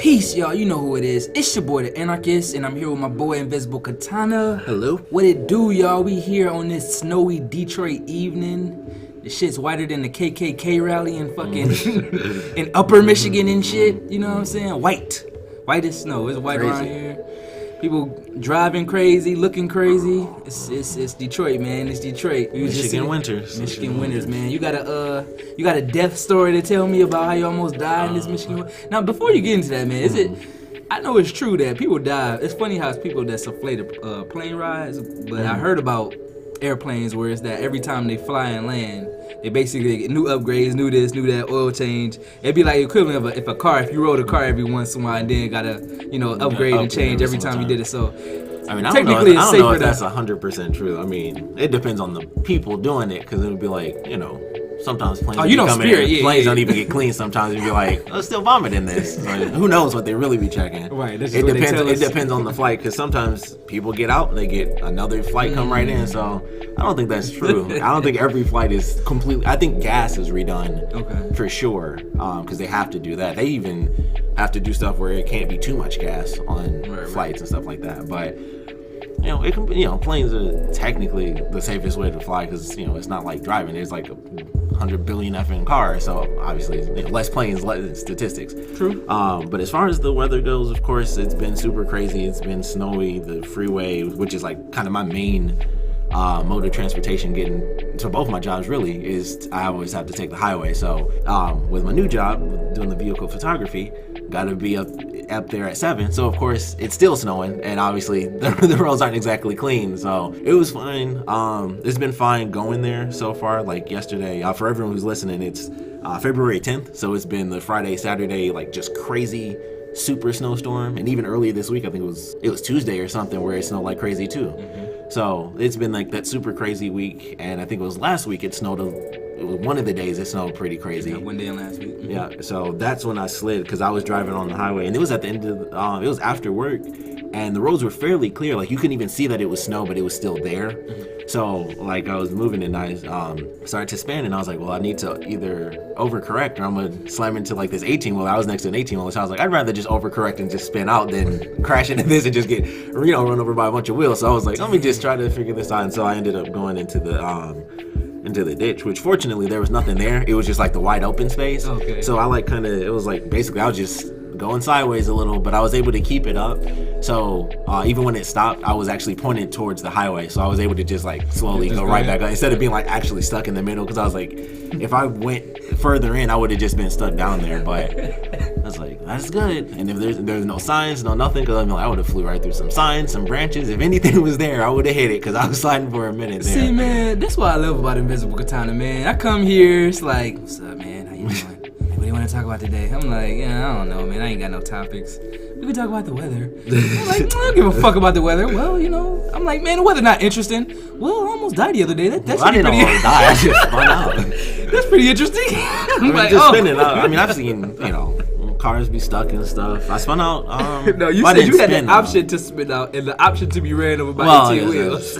Peace, y'all. You know who it is. It's your boy, the Anarchist, and I'm here with my boy, Invisiblekatana. Hello. What it do, y'all? We here on this snowy Detroit evening. The shit's whiter than the KKK rally in fucking in Upper Michigan and shit. You know what I'm saying? White as snow. It's white around here. People driving crazy, looking crazy. It's Detroit, man. It's Detroit. Michigan winters. Michigan winters, man. You got a death story to tell me about how you almost died in this Michigan winter? Now, before you get into that, man, is it? I know it's true that people die. It's funny how it's people that sufflate plane rides, but I heard about airplanes where it's that every time they fly and land, they basically get new upgrades, new this, new that, oil change. It'd be like equivalent of if you rode a car every once in a while and then gotta, upgrade and change every time you did it. So I mean, I don't know if that's 100% true. I mean, it depends on the people doing it, because it would be like, sometimes planes planes don't even get clean. Sometimes you'd be like, let's still vomit in this. Like, who knows what they really be checking? Right. It depends on the flight, because sometimes people get out, they get another flight come right in. So I don't think that's true. I don't think every flight is completely. I think gas is redone for sure, because they have to do that. They even have to do stuff where it can't be too much gas on flights and stuff like that. But planes are technically the safest way to fly, because it's not like driving. There's like 100 billion effing cars, so obviously less planes, less statistics. True. But as far as the weather goes, of course, it's been super crazy. It's been snowy. The freeway, which is like kind of my main mode of transportation getting to both my jobs, really, is I always have to take the highway. So with my new job, doing the vehicle photography, gotta be up there at 7. So of course it's still snowing, and obviously the roads aren't exactly clean. So it was fine. It's been fine going there so far. Like yesterday, for everyone who's listening, it's February 10th. So it's been the Friday, Saturday, like just crazy super snowstorm. And even earlier this week, I think it was Tuesday or something, where it snowed like crazy too. So it's been like that super crazy week. And I think it was last week it snowed. It was one of the days it snowed pretty crazy. Yeah, one day last week. Yeah, so that's when I slid, because I was driving on the highway, and it was at the end of it was after work, and the roads were fairly clear. Like, you couldn't even see that it was snow, but it was still there. So like, I was moving, and I started to spin, and I was like, well, I need to either overcorrect, or I'm gonna slam into like this 18-wheel. I was next to an 18-wheel, so I was like, I'd rather just overcorrect and just spin out than crash into this and just get run over by a bunch of wheels. So I was like, let me just try to figure this out. And so I ended up going into the ditch, which fortunately there was nothing there. It was just like the wide open space. Okay. So I it was like basically I was just going sideways a little, but I was able to keep it up. So even when it stopped, I was actually pointed towards the highway. So I was able to just like slowly go right back up, instead of being like actually stuck in the middle, because I was like, if I went further in, I would have just been stuck down there. But I was like, that's good. And if there's no signs, no nothing, because I would have flew right through some signs, some branches. If anything was there, I would have hit it, because I was sliding for a minute there. See, man, that's what I love about Invisiblekatana, man. I come here, it's like, what's up, man? How you doing? What do you want to talk about today? I'm like, yeah, I don't know, man. I ain't got no topics. We can talk about the weather. I'm like, I don't give a fuck about the weather. Well, I'm like, man, the weather not interesting. Well, I almost died the other day. That's I didn't almost die. I just spun out. That's pretty interesting. Spinning out. I mean, I've seen, cars be stuck and stuff. I spun out. No, you said you had the option to spin out and the option to be ran over by 18 wheels.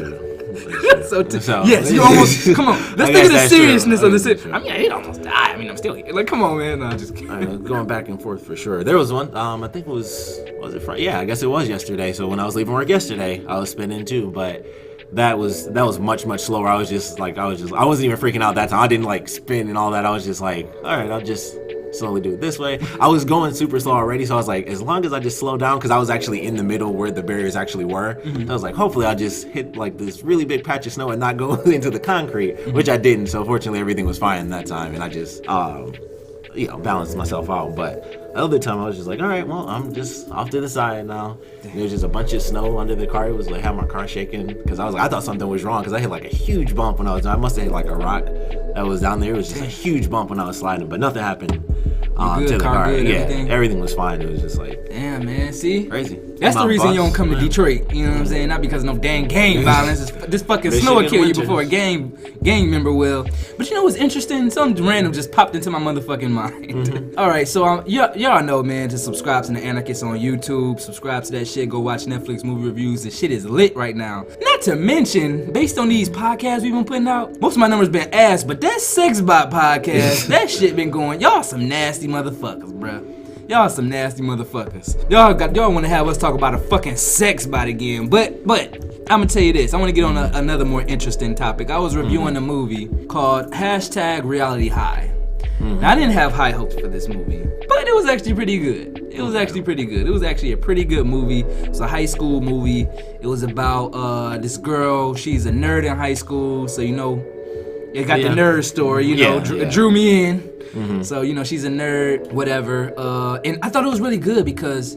Yes, you almost. Come on, let's think of the seriousness of the situation. I mean, I didn't almost die. I mean, I'm still here. Like, come on, man. No, just kidding. Going back and forth for sure. There was one. I think it was it Friday? Yeah, I guess it was yesterday. So when I was leaving work yesterday, I was spinning too, but that was much slower. I wasn't even freaking out that time. I didn't like spin and all that. I was just like, all right, I'll just slowly do it this way. I was going super slow already, so I was like, as long as I just slow down, because I was actually in the middle where the barriers actually were. I was like, hopefully I'll just hit like this really big patch of snow and not go into the concrete, which I didn't. So fortunately everything was fine that time, and I just balanced myself out. But the other time I was just like, all right, well, I'm just off to the side now. There was just a bunch of snow under the car. It was like, had my car shaking, because I thought something was wrong, because I hit like a huge bump when I must have hit like a rock that was down there. It was just a huge bump when I was sliding, but nothing happened to the car. Everything was fine. It was just like, damn, man, see? Crazy. That's the reason you don't come to Detroit, you know what I'm saying? Not because of no dang gang violence. This fucking snow will kill you before a gang member will. But you know what's interesting? Something random just popped into my motherfucking mind. All right, so y'all know, man, to subscribe to the Anarchist on YouTube. Subscribe to that shit. Go watch Netflix movie reviews. The shit is lit right now. Not to mention, based on these podcasts we've been putting out, most of my numbers been ass, but that Sex Bot podcast, that shit been going. Y'all some nasty motherfuckers, bruh. Y'all some nasty motherfuckers. Y'all want to have us talk about a fucking sex bot again. But I'm gonna tell you this. I want to get on another more interesting topic. I was reviewing a movie called #Reality High. Now, I didn't have high hopes for this movie, but it was actually pretty good. It was actually a pretty good movie. It's a high school movie. It was about this girl. She's a nerd in high school, so you know, it got the nerd story. You know, drew me in. So you know, she's a nerd, whatever. And I thought it was really good because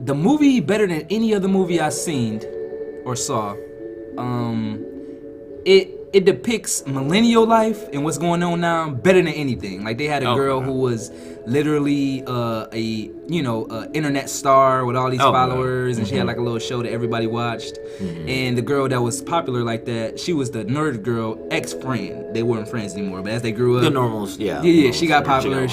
the movie, better than any other movie I've seen or saw, it depicts millennial life and what's going on now better than anything. Like, they had a girl who was literally a internet star with all these followers, and she had like a little show that everybody watched. And the girl that was popular like that, she was the nerd girl ex-friend. They weren't friends anymore, but as they grew up, the normals, she got popular.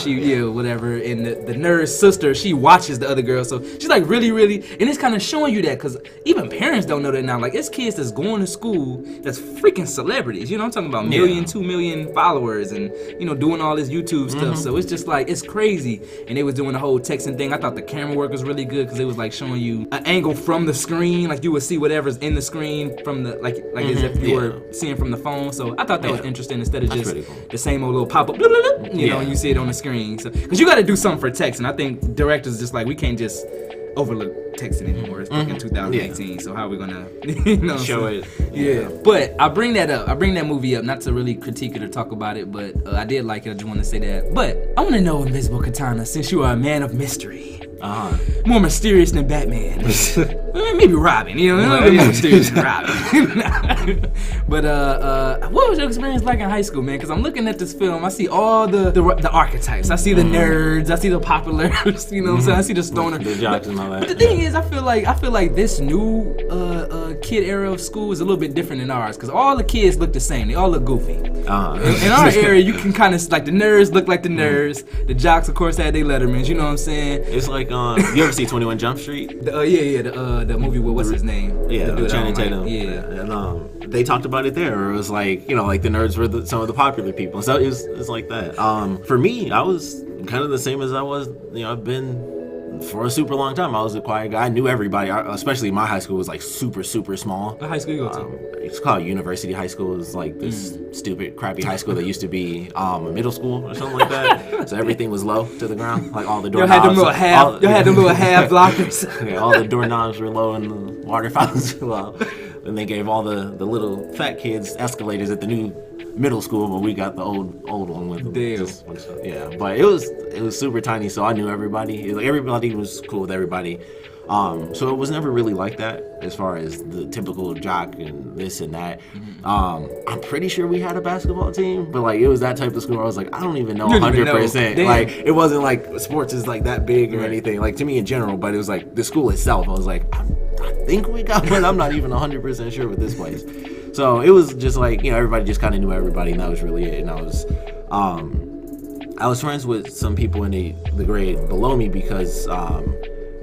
Whatever. And the nerd sister, she watches the other girl, so she's like really, and it's kind of showing you that because even parents don't know that now. Like, it's kids that's going to school that's freaking celebrities. You know, I'm talking about 2 million followers, and you know, doing all this YouTube stuff. So it's just like, it's crazy. And they was doing the whole texting thing. I thought the camera work was really good because it was like showing you an angle from the screen, like you would see whatever's in the screen from the like as if you were seeing from the phone. So I thought that was interesting instead of just the same old little pop up, you know, and you see it on the screen. So because you got to do something for text, and I think directors just like, we can't just overlook texting anymore. It's fucking 2018. So how are we gonna show it? Yeah. But I bring that movie up not to really critique it or talk about it, but I did like it. I just want to say that. But I want to know, Invisiblekatana, since you are a man of mystery, more mysterious than Batman, maybe Robin, you know, more mysterious than Robin. But what was your experience like in high school, man? Because I'm looking at this film, I see all the archetypes. I see the nerds, I see the populars, you know what I'm saying? I see the stoner. The jocks and all that. But the thing is, I feel like this new kid era of school is a little bit different than ours, because all the kids look the same. They all look goofy. In our area, you can kind of, like, the nerds look like the nerds. The jocks, of course, had their Lettermans. You know what I'm saying? It's like, you ever see 21 Jump Street? The movie with what's his name? Yeah, Channing Tatum. Yeah. And they talked about it there. It was like, you know, like the nerds were some of the popular people. So it's like that. For me, I was kind of the same as I was. You know, I've been for a super long time. I was a quiet guy. I knew everybody. Especially my high school was like super small. What high school you go to? It's called University High School. It's like this stupid, crappy high school that used to be a middle school or something like that. So everything was low to the ground, like all the doorknobs. You had them little half lockers. Yeah, all the doorknobs were low and the water fountains were low. And they gave all the little fat kids escalators at the new middle school, but we got the old one with them. Damn. But it was super tiny, so I knew everybody. Like, everybody was cool with everybody. So it was never really like that as far as the typical jock and this and that. I'm pretty sure we had a basketball team, but like, it was that type of school where I was like, I don't even know 100%. Like, it wasn't like sports is like that big or anything, like, to me in general, but it was like the school itself. I was like, I think we got one. I'm not even 100% sure with this place. So it was just like, you know, everybody just kind of knew everybody, and that was really it. And I was friends with some people in the grade below me because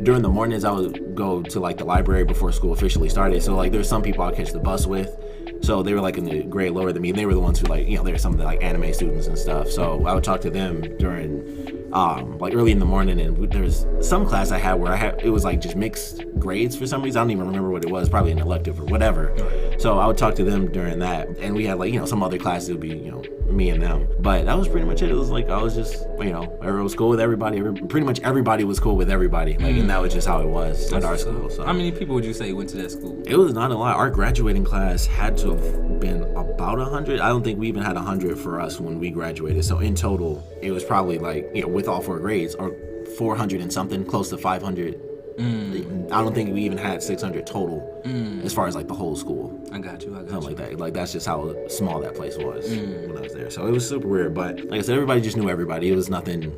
during the mornings I would go to like the library before school officially started. So like, there's some people I'd catch the bus with. So they were like in the grade lower than me, and they were the ones who, like, you know, they were some of the like anime students and stuff. So I would talk to them during like early in the morning, and there's some class I had where it was like just mixed grades for some reason. I don't even remember what it was, probably an elective or whatever. So I would talk to them during that, and we had like, you know, some other classes it would be, you know, me and them. But that was pretty much it. It was like, I was just, you know, everyone was cool with everybody. Pretty much everybody was cool with everybody. Like, and that was just how it was at our school. So how many people would you say went to that school? It was not a lot. Our graduating class had to have been about 100. I don't think we even had 100 for us when we graduated. So in total, it was probably like, you know, with all 4 grades, or 400 and something, close to 500. I don't think we even had 600 total as far as like the whole school. I got you. Something like that. Like, that's just how small that place was when I was there. So it was super weird. But like I said, everybody just knew everybody. It was just nothing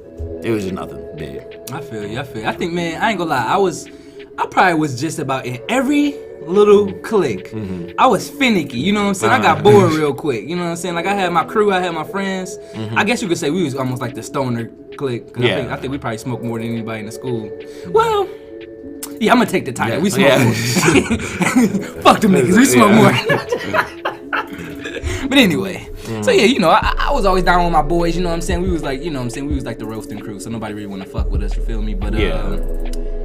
big. I feel you. I think, man, I ain't gonna lie. I probably was just about in every little clique. I was finicky, you know what I'm saying? I got bored real quick, you know what I'm saying? Like, I had my crew, I had my friends. I guess you could say we was almost like the stoner clique. I think we probably smoked more than anybody in the school. Well, yeah, I'm gonna take the title. We smoke more. Fuck them niggas, we smoke more. But anyway, So yeah, you know, I was always down with my boys. You know what I'm saying? We was like, you know what I'm saying? We was like the roasting crew, so nobody really want to fuck with us. You feel me? But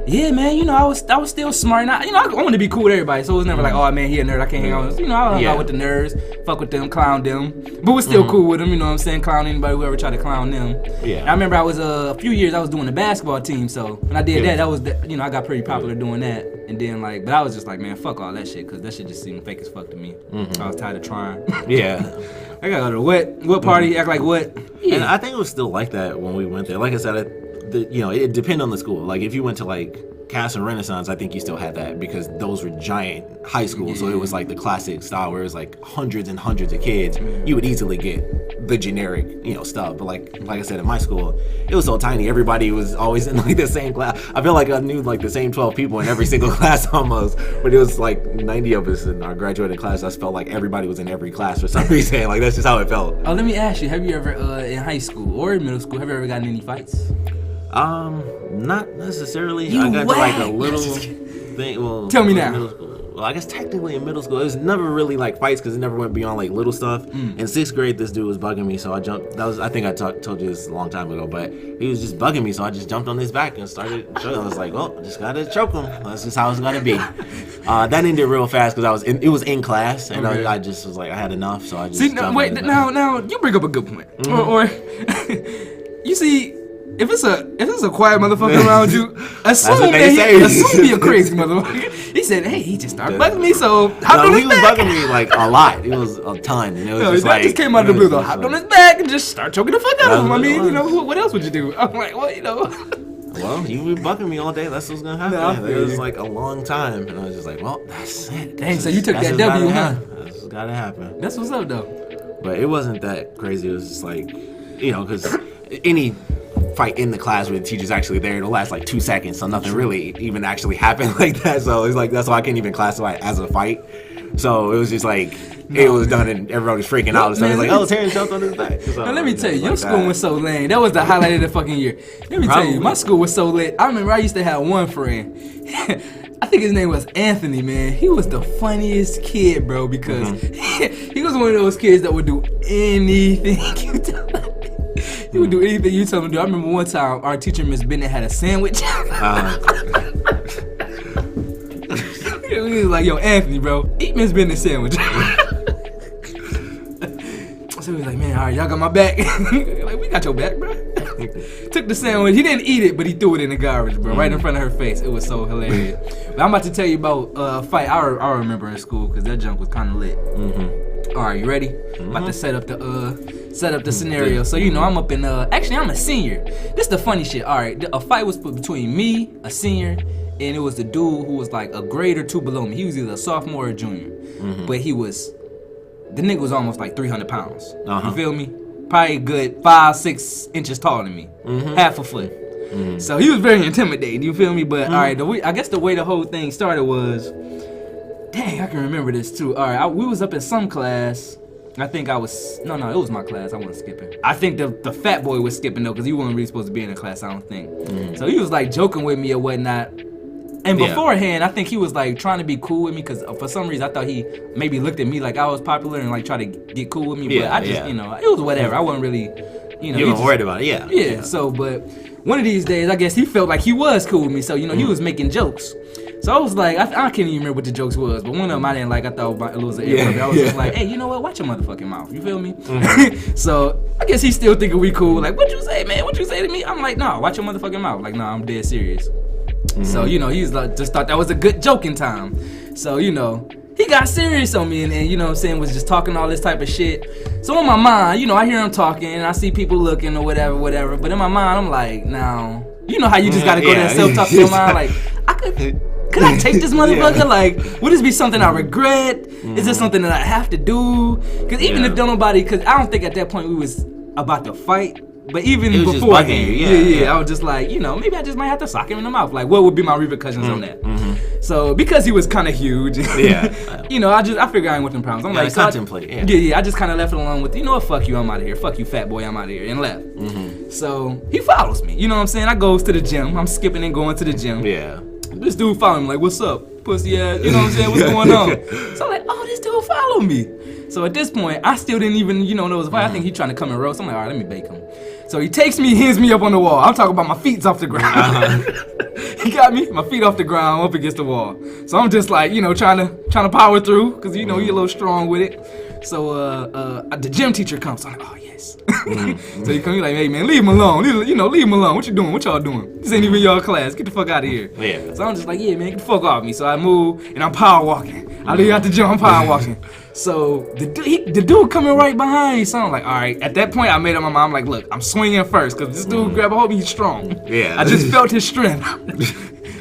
yeah, man, you know, I was still smart. And I wanted to be cool with everybody, so it was never like, oh man, he a nerd, I can't hang out with him. You know, I hung out with the nerds, fuck with them, clown them, but was still cool with them. You know what I'm saying? Clown anybody who ever tried to clown them. Yeah. And I remember I was a few years I was doing the basketball team, so when I did that was you know, I got pretty popular doing that. And then like, but I was just like, man, fuck all that shit, cause that shit just seemed fake as fuck to me. I was tired of trying. Yeah. I gotta go to what party, act like what. Yeah. And I think it was still like that when we went there. Like I said, you know, it depended on the school. Like if you went to like Cass and Renaissance, I think you still had that because those were giant high schools. So it was like the classic style where it was like hundreds and hundreds of kids. You would easily get the generic, you know, stuff. But like I said, in my school, it was so tiny. Everybody was always in like the same class. I feel like I knew like the same 12 people in every single class almost. But it was like 90 of us in our graduating class. I felt like everybody was in every class for some reason. Like that's just how it felt. Oh, let me ask you, have you ever in high school or in middle school, have you ever gotten any fights? Not necessarily. I got to like a little thing. Well, tell me now. Middle school. Well, I guess technically in middle school, it was never really like fights because it never went beyond like little stuff. In 6th grade, this dude was bugging me, so I jumped. I think I told you this a long time ago, but he was just bugging me, so I just jumped on his back and started choking. I was like, well, just gotta choke him. That's just how it's gonna be. That ended real fast because it was in class, and I just was like, I had enough, so I just. See, now you bring up a good point, or you see. If it's a quiet motherfucker around you, assume he a crazy motherfucker. He said, hey, he just started bugging me, so hopped on his back. He was bugging me like a lot. It was a ton. And it was just came out of the blue though. Hopped on his back and just start choking the fuck out of him. I mean, you know, what else would you do? I'm like, well, you know. Well, you been bugging me all day. That's what's gonna happen. It was like a long time, and I was just like, well, that's it. Dang, so you took that W, huh? That's what's gotta happen. That's what's up though. But it wasn't that crazy. It was just like, you know, because any fight in the class where the teacher's actually there, it'll last like 2 seconds, so nothing really even actually happened like that. So it's like that's why I can't even classify it as a fight. So it was just like it was done and everybody was freaking out. So it was like, oh, Terrence jumped on his back. So, now let me tell you, your school was so lame. That was the highlight of the fucking year. Let me tell you, my school was so lit. I remember I used to have one friend. I think his name was Anthony, man. He was the funniest kid, bro, because he was one of those kids that would do anything you tell him. He would do anything you tell him to do. I remember one time our teacher, Miss Bennett, had a sandwich. He was like, yo, Anthony, bro, eat Miss Bennett's sandwich. So he was like, man, all right, y'all got my back. Like, we got your back, bro. Took the sandwich. He didn't eat it, but he threw it in the garbage, bro, right in front of her face. It was so hilarious. But I'm about to tell you about a fight I remember in school, because that junk was kind of lit. All right, you ready? About to set up the scenario. So you know, I'm up in actually I'm a senior. This is the funny shit. All right, a fight was put between me, a senior, and it was the dude who was like a grade or two below me. He was either a sophomore or junior, but the nigga was almost like 300 pounds. You feel me? Probably a good 5-6 inches taller than me, half a foot. So he was very intimidating. You feel me? But all right, I guess the way the whole thing started was. Dang, I can remember this too. All right, we was up in some class. I think I was, no, it was my class. I wasn't skipping. I think the fat boy was skipping though, because he wasn't really supposed to be in the class, I don't think. So he was like joking with me or whatnot. And beforehand, I think he was like trying to be cool with me, because for some reason I thought he maybe looked at me like I was popular and like tried to get cool with me. But I just, you know, it was whatever. I wasn't really, you know. You weren't worried about it, Yeah, so, but one of these days, I guess he felt like he was cool with me. So, you know, he was making jokes. So I was like, I can't even remember what the jokes was, but one of them I didn't like. I thought it was an error. I was just like, hey, you know what? Watch your motherfucking mouth. You feel me? So I guess he's still thinking we cool. Like, what you say, man? What you say to me? I'm like, nah, watch your motherfucking mouth. Like, nah, I'm dead serious. So, you know, he's like, just thought that was a good joking time. So, you know, he got serious on me and you know what I'm saying, was just talking all this type of shit. So in my mind, you know, I hear him talking and I see people looking or whatever. But in my mind, I'm like, now, you know how you just gotta go there and self-talk to your mind? Like, could I take this motherfucker? Like, would this be something I regret? Is this something that I have to do? Because even if nobody, because I don't think at that point we was about to fight. But even before, I was just like, you know, maybe I just might have to sock him in the mouth. Like, what would be my repercussions on that? So because he was kind of huge, you know, I figured I ain't with them problems. I'm like, contemplate. I just kind of left it alone with, you know what, fuck you, I'm out of here. Fuck you, fat boy, I'm out of here, and left. So he follows me. You know what I'm saying? I goes to the gym. I'm skipping and going to the gym. This dude followed me like, what's up, pussy ass? You know what I'm saying? What's going on? So I'm like, oh, this dude followed me. So at this point, I still didn't even, know it was a fight. I think he trying to come and roast. I'm like, all right, let me bake him. So he takes me, hands me up on the wall. I'm talking about my feet's off the ground. He got me, my feet off the ground, up against the wall. So I'm just like, trying to power through, because he a little strong with it. So the gym teacher comes. So I'm like, oh yes. So he comes, he's like, hey man, leave him alone. Leave him alone. What you doing? What y'all doing? This ain't even y'all class. Get the fuck out of here. Yeah. So I'm just like, yeah man, get the fuck off me. So I move and I'm power walking. I leave out the gym, I'm power walking. So the dude coming right behind. So I'm like, all right. At that point, I made up my mind. I'm like, look, I'm swinging first because this dude grab a hold of me, he's strong. Yeah. I just felt his strength.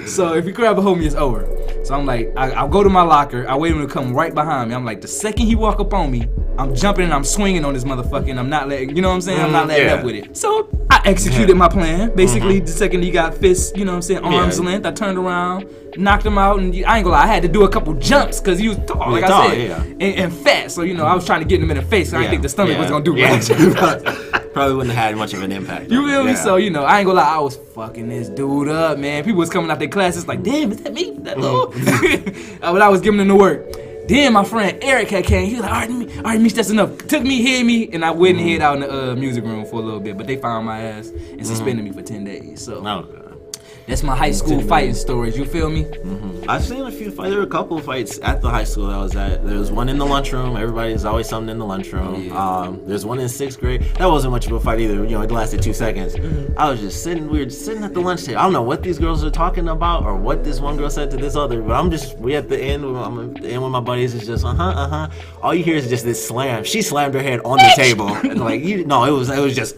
So if he grab a hold of me, it's over. So I'm like, I'll go to my locker. I wait him to come right behind me. I'm like, the second he walk up on me, I'm jumping and I'm swinging on this motherfucker and I'm not letting, you know what I'm saying? I'm not letting up with it. So I executed my plan. Basically, the second he got fists, you know what I'm saying, arm's length, I turned around, knocked him out, and I ain't gonna lie, I had to do a couple jumps because he was tall, like I said, and fat. So, I was trying to get him in the face. I didn't think the stomach was gonna do much. Probably wouldn't have had much of an impact. You feel me? So, I ain't gonna lie, I was fucking this dude up, man. People was coming out their classes like, damn, is that me? That little? But I was giving them the work. Then my friend Eric had came. He was like, all right, Meech, that's enough. Took me, hit me, and I went and hid out in the music room for a little bit. But they found my ass and suspended me for 10 days. So that's my high school fighting stories. You feel me? I've seen a few fights. There were a couple of fights at the high school that I was at. There was one in the lunchroom. There's always something in the lunchroom. Yeah. There's one in 6th grade. That wasn't much of a fight either. It lasted 2 seconds. I was just sitting. We were just sitting at the lunch table. I don't know what these girls are talking about or what this one girl said to this other. But we at the end. I'm at the end with my buddies. It's just All you hear is just this slam. She slammed her head on the table. And it was just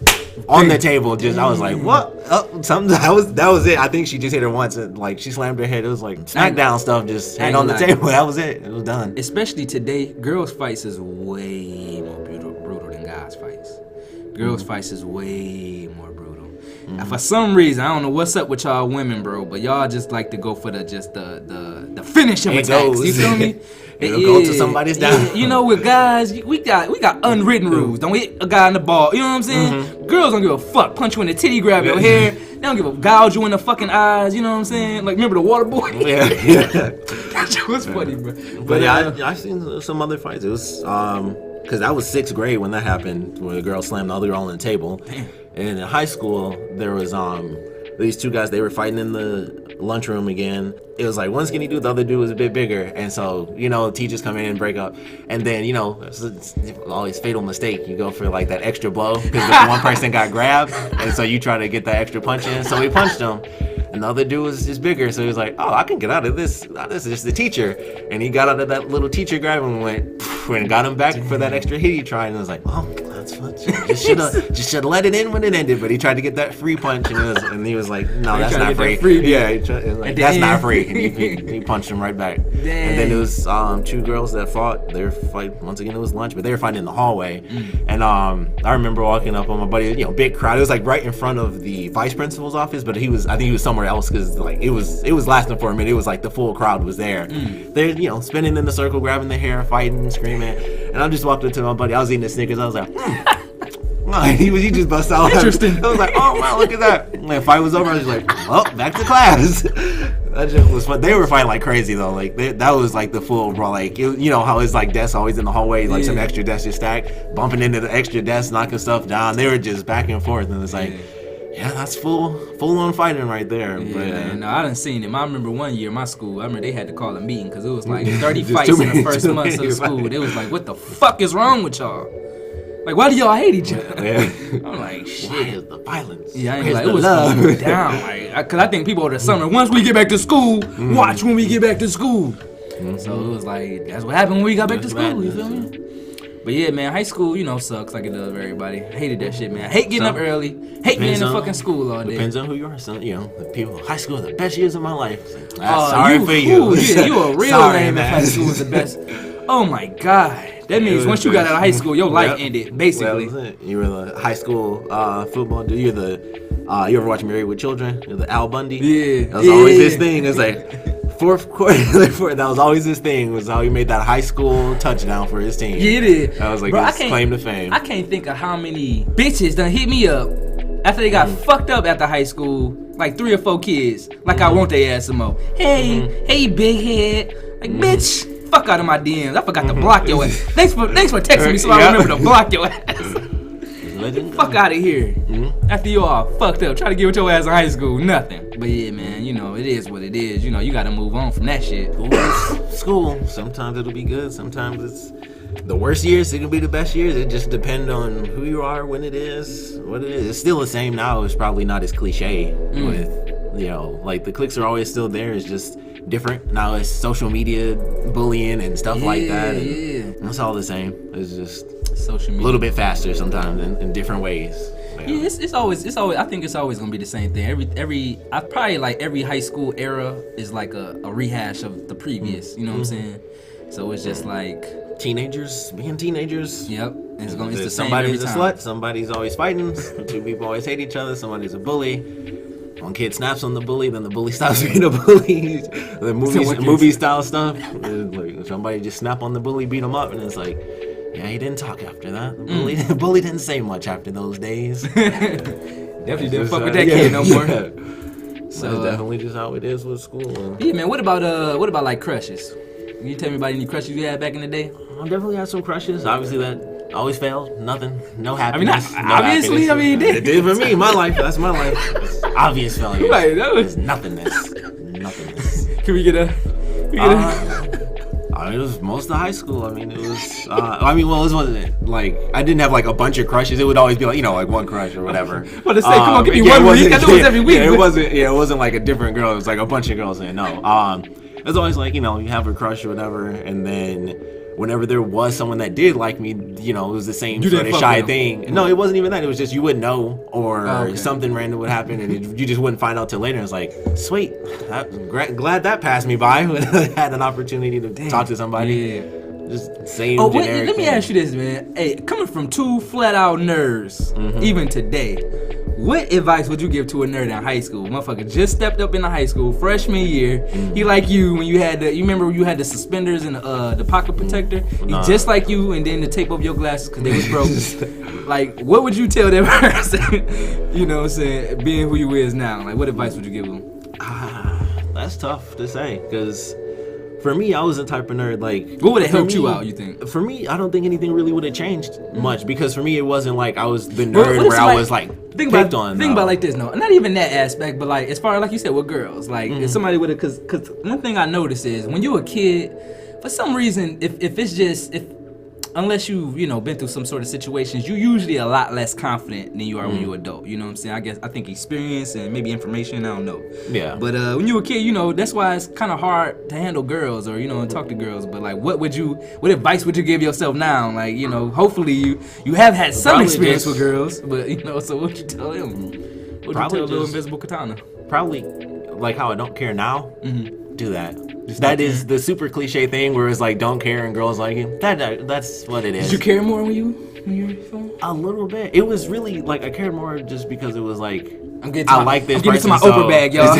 on the table. Just I was like, what? Something that was it. I think she just hit her once and she slammed her head. It was like SmackDown stuff, just hand on the table. That was it. It was done. Especially today, girls' fights is way more brutal than guys' fights. Girls' fights is way more brutal. And for some reason, I don't know what's up with y'all women, bro, but y'all just like to go for the finish of attacks. You feel me? It'll go to somebody's down. With guys, we got unwritten rules. Don't hit a guy in the ball. You know what I'm saying? Girls don't give a fuck. Punch you in the titty, grab your hair. They don't give a gouge you in the fucking eyes. You know what I'm saying? Like, remember the water boy? Yeah. That shit was funny, bro. But I've seen some other fights. It was because I was 6th grade when that happened, when the girl slammed the other girl on the table. Damn. And in high school, there was these two guys. They were fighting in the lunchroom again. It was like one skinny dude, the other dude was a bit bigger, and so teachers come in and break up, and then it's always fatal mistake. You go for that extra blow because one person got grabbed, and so you try to get that extra punch in. So we punched him, and the other dude was just bigger, so he was like, "Oh, I can get out of this. This is just the teacher," and he got out of that little teacher grab and went and got him back for that extra hit he tried, and I was like, "Oh, that's fun. Just should have let it in when it ended." But he tried to get that free punch, and he was like, "No, that's not free." Yeah, that's not free. And he punched him right back. Dang. And then it was 2 girls that fought. They were fighting once again. It was lunch, but they were fighting in the hallway. And I remember walking up on my buddy. Big crowd. It was right in front of the vice principal's office, but I think he was somewhere else because it was lasting for a minute. It was the full crowd was there. They're spinning in the circle, grabbing their hair, fighting, screaming. And I just walked up to my buddy. I was eating the Snickers. I was like, he just busted out. Interesting. I was like, oh wow, look at that. When the fight was over, I was like, well, back to class. That just was fun. They were fighting like crazy though. That was the full brawl. How it's desks always in the hallway, some extra desks just stacked, bumping into the extra desks, knocking stuff down. They were just back and forth, and it's yeah, that's full on fighting right there. Yeah, but no, I done seen it. I remember one year, my school, they had to call a meeting because it was 30 fights in the first months of the school. They was what the fuck is wrong with y'all? Why do y'all hate each other? Yeah. I'm like, shit. Why is the violence? Yeah, I ain't it was going down. Because I think people over the summer, once we get back to school, watch when we get back to school. So it was that's what happened when we got back to school. You feel me? But yeah, man, high school, sucks like it does everybody. Hated that shit, man. I hate getting up early. Hate being in fucking school all day. Depends on who you are, son. The people, high school are the best years of my life. Sorry for you. Yeah, you a real man if high school was the best. Oh my God. That means once you got out of high school, your life ended, basically. Well, you were the high school football dude. You're you ever watch Married with Children? You're the Al Bundy? Yeah. That was always his thing. It was fourth quarter, that was always his thing, was how he made that high school touchdown for his team. Yeah, he did. That was his claim to fame. I can't think of how many bitches done hit me up after they got fucked up after high school. 3 or 4 kids. I want their ass some more. Hey, big head. Bitch. fuck out of my DMs. I forgot to block your ass. Thanks for texting me so I remember to block your ass. Fuck out of here. After you all fucked up, try to get with your ass in high school, nothing. But yeah, man, you know, it is what it is. You know, you gotta move on from that shit. School. Sometimes it'll be good. Sometimes it's the worst years. It can be the best years. It just depends on who you are, when it is, what it is. It's still the same now. It's probably not as cliche with, you know, like the cliques are always still there. It's just different. Now it's social media bullying and stuff like that. And it's all the same. It's just social media. A little bit faster sometimes in different ways. Yeah, it's always. I think it's always gonna be the same thing. I probably like every high school era is like a rehash of the previous. You know what I'm saying? So it's just like teenagers being teenagers. Yep. It's the same somebody's every a time. slut. Somebody's always fighting. Two people always hate each other. Somebody's a bully. One kid snaps on the bully, then the bully stops being a bully. The movie style stuff. Like somebody just snap on the bully, beat him up, and it's like, yeah, he didn't talk after that. The bully didn't say much after those days. Definitely didn't fuck with that kid no more. So that's definitely just how it is with school. Yeah, man. What about like crushes? Can you tell me about any crushes you had back in the day? I definitely had some crushes. Obviously, that always failed. Nothing. No happiness. Obviously, happiness. I mean, it did for me. My life. That's my life. It's obvious failure. Right. That was nothingness. Can we get a? It was most of high school. I mean, it was. It wasn't like I didn't have like a bunch of crushes. It would always be like like one crush or whatever. Well, to say, come on, give me 1 week. I know it's every week. Yeah, it wasn't like a different girl. It was like a bunch of girls. And no, it was always like you have a crush or whatever, and then whenever there was someone that did like me, it was the same sort of shy thing. No, it wasn't even that. It was just you wouldn't know, or something random would happen, and you just wouldn't find out till later. It's like, sweet, glad that passed me by when I had an opportunity to talk to somebody. Yeah. Just same. Let me ask you this, man. Hey, coming from two flat out nerds, even today, what advice would you give to a nerd in high school? Motherfucker just stepped up into high school, freshman year. He like you when you remember when you had the suspenders and the pocket protector? He just like you, and then the tape over your glasses because they was broke. Like, what would you tell that person? You know what I'm saying? Being who you is now. Like, what advice would you give him? That's tough to say, because for me, I was the type of nerd, like... What would have helped you out, you think? For me, I don't think anything really would have changed much, because for me, it wasn't like I was the nerd where I was, like, picked on. Think about like this, no. Not even that aspect, but, like, as far as, like you said, with girls. Like, if somebody would have... Because one thing I noticed is, when you're a kid, for some reason, if it's just... Unless you've, been through some sort of situations, you're usually a lot less confident than you are when you're adult. You know what I'm saying? I think experience and maybe information, I don't know. Yeah. But when you were a kid, that's why it's kind of hard to handle girls or, and talk to girls. But, like, what advice would you give yourself now? Like, hopefully you have had some experience with girls. But, so what would you tell them? What would you tell little Invisiblekatana? Probably, like how I don't care now, do that. That is the super cliche thing where it's like don't care and girls like you. That's what it is. Did you care more when you were young? A little bit. It was really like I cared more just because it was like I'm getting to my Oprah bag, y'all.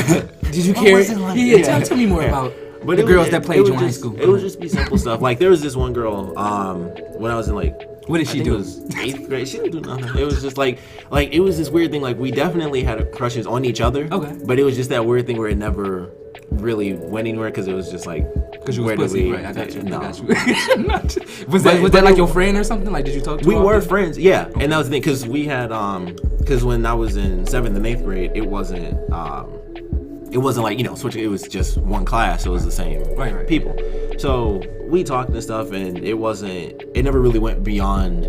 Did you care? Yeah, tell me more about the girls that played you in high school. It would just be simple stuff. Like there was this one girl when I was in what did she do? It was 8th grade. She didn't do nothing. It was just like it was this weird thing. Like we definitely had crushes on each other. Okay. But it was just that weird thing where it never really went anywhere because it was just like because you was pussy, right? I got you. Was that like your friend or something? Like did you talk to her? We were friends, yeah. And that was the thing because we had because when I was in 7th and 8th grade, it wasn't like switching. It was just one class. So it was the same people. So we talked and stuff, and it never really went beyond.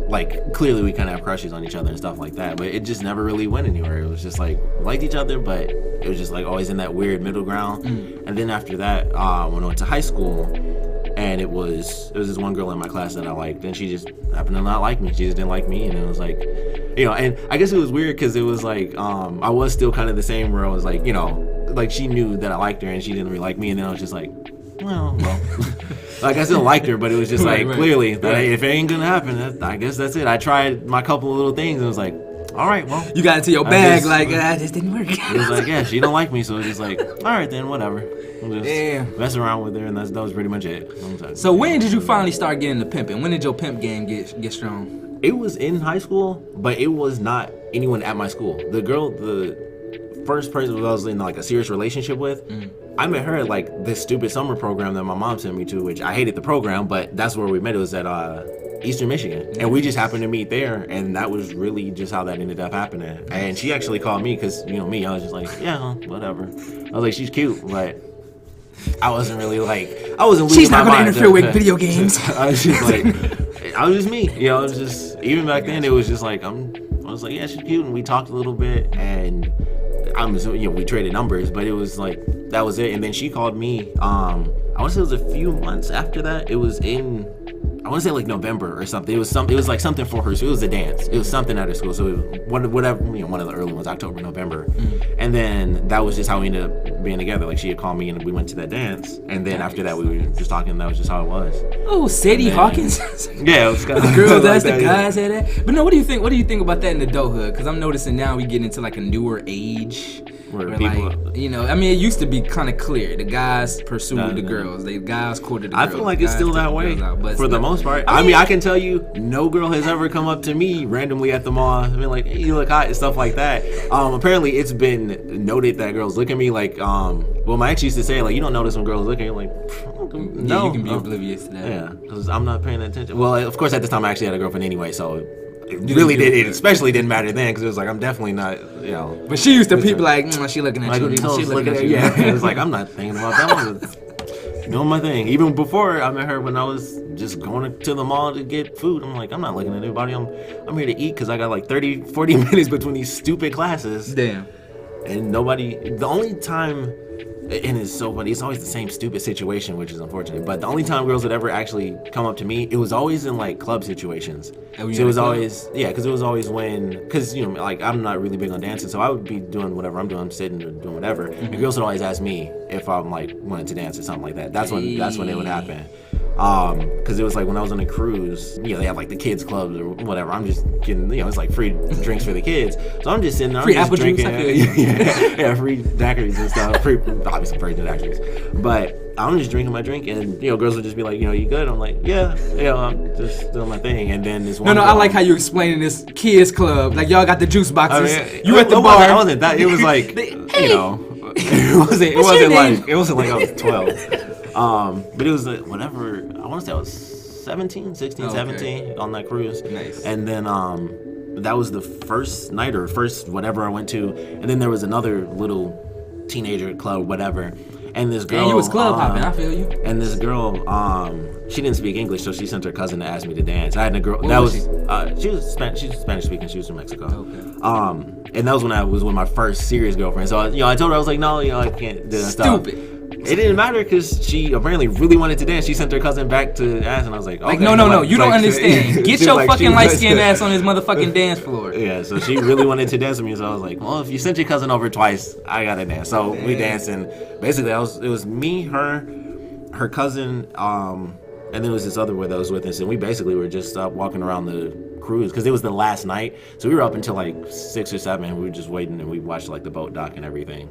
Like clearly we kind of have crushes on each other and stuff like that, but it just never really went anywhere. It was just like we liked each other, but it was just like always in that weird middle ground. And then after that, when I went to high school, and it was this one girl in my class that I liked, and she just happened to not like me. She just didn't like me, and it was like, and I guess it was weird because it was like I was still kind of the same where I was like, like she knew that I liked her and she didn't really like me, and then I was just like, well. Like I still liked her, but it was just like clearly that if it ain't gonna happen, I guess that's it. I tried my couple of little things and it was like, all right, well, you got into your bag I just didn't work. It was like, yeah, she don't like me, so it was just like, all right then, whatever. We'll just mess around with her, and that was pretty much it. So when did you finally start getting the pimping? When did your pimp game get strong? It was in high school, but it was not anyone at my school. The first person I was in like a serious relationship with. I met her at like this stupid summer program that my mom sent me to, which I hated the program, but that's where we met. It was at Eastern Michigan, and we just happened to meet there, and that was really just how that ended up happening. And she actually called me because, you know me, I was just like, yeah, whatever. I was like, she's cute, but I wasn't really like, I wasn't losing She's not my going to mind. interfere with video games. I was just like, I was just me, you know. It was just, even back then, it was just like, I was like, yeah, she's cute, and we talked a little bit, and we traded numbers, but it was like, that was it. And then she called me, I want to say it was a few months after that. It was in, I want to say like November or something. It was like something for her. So it was a dance. It was something at her school. So it was whatever, one of the early ones, October, November. And then that was just how we ended up being together. Like she had called me and we went to that dance. And then after that, we were just talking. And that was just how it was. Oh, Sadie Hawkins. Yeah, it was kind the of girls like ask the that, guys at that. But no, what do you think? What do you think about that in adulthood? Because I'm noticing now we get into like a newer age. Where people, like, you know, I mean, it used to be kind of clear. The guys pursued the girls. The guys courted the girls. I feel like it's still that way but for the most part. I mean, I can tell you, no girl has ever come up to me randomly at the mall and been like, hey, you look hot and stuff like that. Apparently, it's been noted that girls look at me like, well, my ex used to say, like, you don't notice when girls look at you. Like, no. Yeah, you can be oblivious to that. Yeah, because I'm not paying attention. Well, of course, at this time, I actually had a girlfriend anyway, so it really did. It especially didn't matter then because it was like, I'm definitely not, you know. But she used to people like, she looking at you. She looking at you. Yeah, it was like, I'm not thinking about that. I was doing my thing. Even before I met her, when I was just going to the mall to get food, I'm like, I'm not looking at anybody. I'm here to eat because I got like 30, 40 minutes between these stupid classes. Damn. And nobody. The only time. And it's so funny. It's always the same stupid situation, which is unfortunate. But the only time girls would ever actually come up to me, it was always in like club situations. So it was always, because it was always because you know, like I'm not really big on dancing, so I would be doing whatever I'm doing, sitting or doing whatever. And girls would always ask me if I'm like wanting to dance or something like that. That's when it would happen. Because it was like when I was on a cruise, you know, they have like the kids clubs or whatever. I'm just getting, you know, it's like free drinks for the kids. So I'm just sitting there, I'm just drinking, free daiquiris and stuff. Obviously free daiquiris, but I'm just drinking my drink, and you know, girls would just be like, you know, you good? I'm like, yeah, you know, I'm just doing my thing. And then this one. No, I like how you explaining this kids club. Like y'all got the juice boxes. I mean, you at the bar. It wasn't that. It was like, you know, it wasn't like I was 12. But it was like whatever. I want to say I was 16, 17 on that cruise. Nice. And then that was the first night or first whatever I went to. And then there was another little teenager club, whatever. And this girl, you was club hopping. I feel you. And this girl, she didn't speak English, so she sent her cousin to ask me to dance. I had a girl. She was Spanish speaking. She was from Mexico. Okay. And that was when I was with my first serious girlfriend. So you know, I told her, I was like, no, you know, I can't do that stuff. Stupid. It didn't matter because she apparently really wanted to dance. She sent her cousin back to ask, and I was like, okay. Like, no, you don't understand. Get your fucking light-skinned ass on his motherfucking dance floor. Yeah, so she really wanted to dance with me, so I was like, well, if you sent your cousin over twice, I gotta dance. So we danced, and basically it was me, her cousin, and then it was this other boy that was with us, and we basically were just walking around the cruise because it was the last night, so we were up until like 6 or 7, and we were just waiting, and we watched like the boat dock and everything.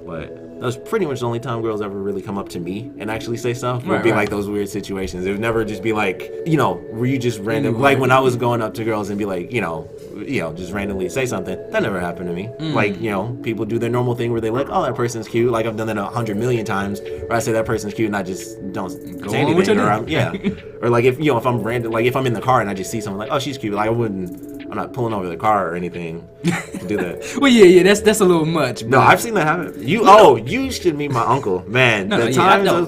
But that was pretty much the only time girls ever really come up to me and actually say stuff. It would be like those weird situations. It would never just be like, you know, were you just random, like when I was going up to girls and be like, you know, just randomly say something. That never happened to me. Like, you know, people do their normal thing where they like, oh, that person's cute. Like I've done that 100 million times where I say that person's cute and I just don't say anything. Or like if, you know, if I'm random, like if I'm in the car and I just see someone like, oh, she's cute. Like I'm not pulling over the car or anything to do that. Well, yeah, that's a little much. No, I've seen that happen. You should meet my uncle, man. I know,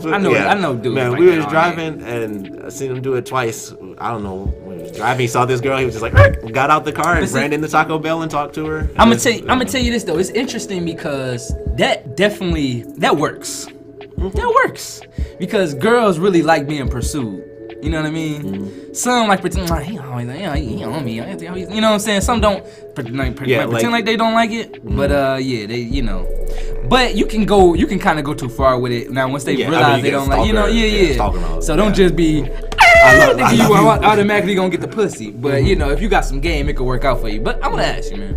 dude. Man, we was driving and I seen him do it twice. I don't know. When he was driving, he saw this girl. He was just like, got out the car and ran into Taco Bell and talked to her. I'm gonna tell you this though. It's interesting because that works. That works because girls really like being pursued. You know what I mean? Some like pretend like he on me. You know what I'm saying? Some don't pretend like they don't like it. But they, you know. But you can kind of go too far with it. Now once they realize they don't like, you know, So don't just be thinking you automatically gonna get the pussy. But you know, if you got some game, it could work out for you. But I'm gonna ask you, man.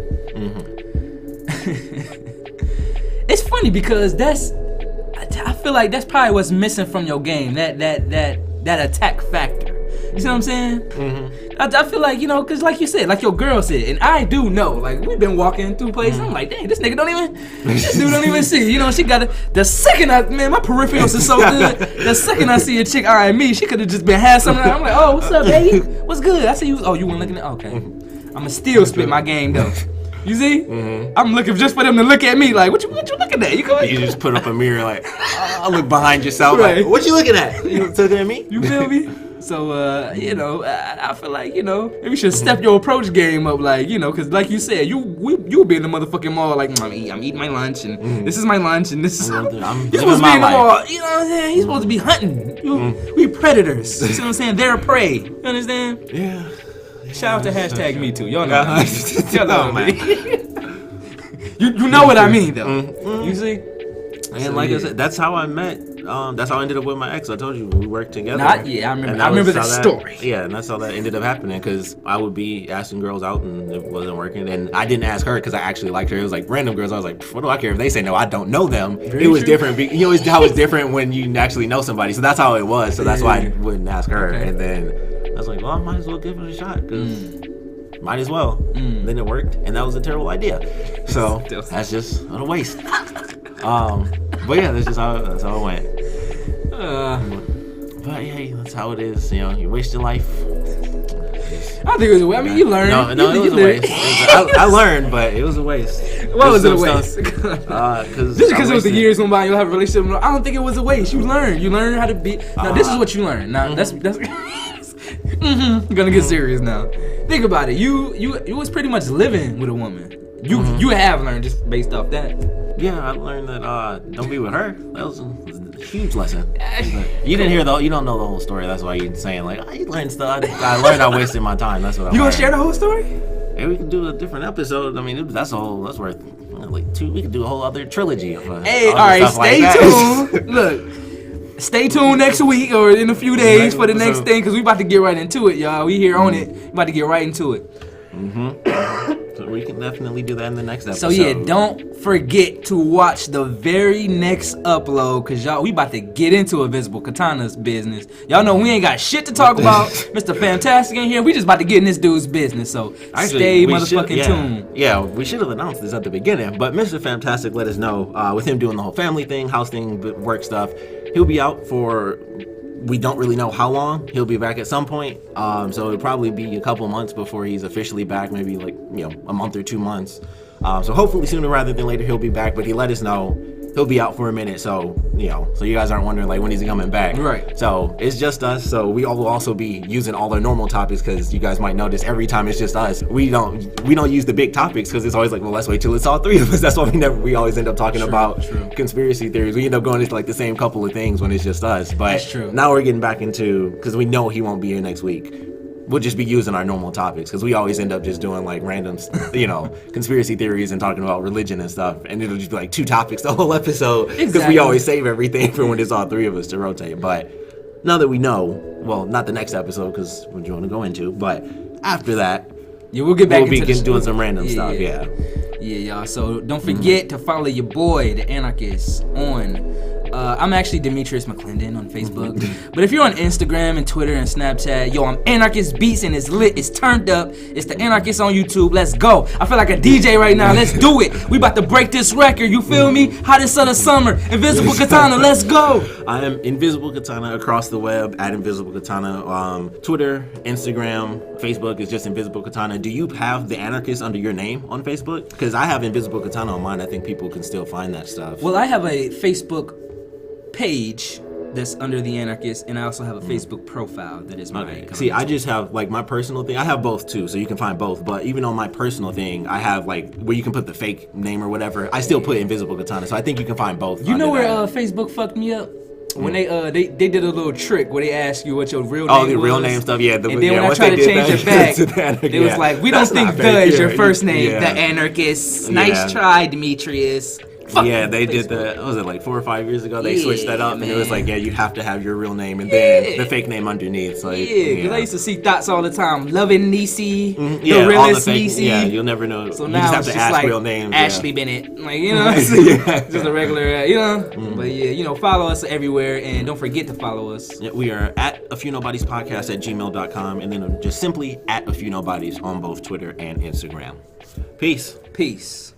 It's funny because I feel like that's probably what's missing from your game. That attack factor. You see what I'm saying? Mm-hmm. I feel like, because like you said, like your girl said, and I do know, like we've been walking through places, I'm like, dang, this dude don't even see. She got the second my peripherals is so good. The second I see a chick eyeing me, she could have just been had something. I'm like, oh, what's up, baby? What's good? I see you. Oh, you weren't looking at? Okay. I'ma still spit my game though. You see? Mm-hmm. I'm looking just for them to look at me like, what you looking at? You just put up a mirror like, I look behind yourself right. like, what you looking at? You looking at me? You feel me? So, I feel like, maybe you should step your approach game up, like, because like you said, you'll be in the motherfucking mall like, I'm eating my lunch, and this is my lunch, and this is... I'm you're supposed to be in the mall, you know what I'm saying? You're supposed to be hunting. We predators. You see what I'm saying? They're prey. You understand? Yeah. Shout out to hashtag me too. Y'all know what I mean. Y'all know what I mean. You know what I mean, though. You see? And like I said, that's how I met. That's how I ended up with my ex. I told you we worked together. I remember that story. Yeah, and that's how that ended up happening. Because I would be asking girls out and it wasn't working. And I didn't ask her because I actually liked her. It was like random girls. I was like, what do I care if they say no? I don't know them. It was different. You know, how it's different when you actually know somebody. So that's how it was. So that's why I wouldn't ask her. Okay. And then I was like, well, I might as well give it a shot because might as well. Then it worked, and that was a terrible idea. So that's just a waste. But yeah, that's how it went. But hey, that's how it is. You waste your life. I think it was a waste. I mean, you learned. No, it was a waste. I learned, but it was a waste. Why was it a waste? Just because it was the years went by, you'll have a relationship. I don't think it was a waste. You learn how to be. Now this is what you learn. Now that's. You're gonna get serious now. Think about it. You was pretty much living with a woman. You have learned just based off that. Yeah, I learned that don't be with her. That was a huge lesson. You didn't hear you don't know the whole story. That's why you're saying like, you learned stuff. I learned I wasted my time. That's what I learned. You gonna share the whole story? Hey, we can do a different episode. I mean, that's worth like 2. We could do a whole other trilogy. Hey, all right, stay tuned. Look, stay tuned next week or in a few days for the next thing, because we about to get right into it, y'all. We here on it. We about to get right into it. So we can definitely do that in the next episode. So yeah, don't forget to watch the very next upload, cause y'all, we about to get into Invisiblekatana's business. Y'all know we ain't got shit to talk about. Mr. Fantastic in here. We just about to get in this dude's business. So stay motherfucking tuned. Yeah, we should have announced this at the beginning, but Mr. Fantastic let us know with him doing the whole family thing, house thing, work stuff. He'll be out for. We don't really know how long. He'll be back at some point. So it'll probably be a couple months before he's officially back, maybe like, a month or 2 months. So hopefully sooner rather than later he'll be back, but he let us know he'll be out for a minute. So, so you guys aren't wondering like when is he coming back. Right. So it's just us. So we will also be using all our normal topics, because you guys might notice every time it's just us. We don't use the big topics, because it's always like, well, let's wait till it's all 3 of us. That's why we always end up talking about conspiracy theories. We end up going into like the same couple of things when it's just us. But now we're getting back into, because we know he won't be here next week. We'll just be using our normal topics, because we always end up just doing like random, conspiracy theories and talking about religion and stuff. And it'll just be like 2 topics the whole episode, because we always save everything for when it's all 3 of us to rotate. But now that we know, well, not the next episode, because we're going to go into, but after that, we'll get back into doing some random stuff. Yeah, y'all. So don't forget to follow your boy, the Anarchist, on. I'm actually Demetrius McClendon on Facebook. But if you're on Instagram and Twitter and Snapchat, I'm Anarchist Beats, and it's lit, it's turned up. It's the Anarchist on YouTube. Let's go. I feel like a DJ right now. Let's do it. We about to break this record. You feel me? Hottest of the summer. Invisiblekatana. Let's go. I am Invisiblekatana across the web at Invisiblekatana. Twitter, Instagram, Facebook is just Invisiblekatana. Do you have the Anarchist under your name on Facebook? Because I have Invisiblekatana on mine. I think people can still find that stuff. Well, I have a Facebook page that's under the Anarchist, and I also have a Facebook profile that is my See, I just have like my personal thing. I have both too, so you can find both. But even on my personal thing, I have like where you can put the fake name or whatever. I still put Invisiblekatana, so I think you can find both. You know where Facebook fucked me up? When they did a little trick where they ask you what your real name was. Oh, the real name stuff, yeah. And then when I tried to change it back, it was like, we don't think the is your first name. The Anarchist. Nice try, Demetrius. Yeah, they did that. What was it, like 4 or 5 years ago? They switched that up, and it was like, yeah, you have to have your real name and then the fake name underneath. So Yeah, because I used to see thoughts all the time. Loving Niecy, the all realest fake, Niecy. Yeah, you'll never know. So you now just have it's to just ask like real names. Ashley Bennett, like just a regular, But yeah, follow us everywhere, and don't forget to follow us. Yeah, we are at a few nobodies podcast at gmail.com, and then just simply at a few nobodies on both Twitter and Instagram. Peace. Peace.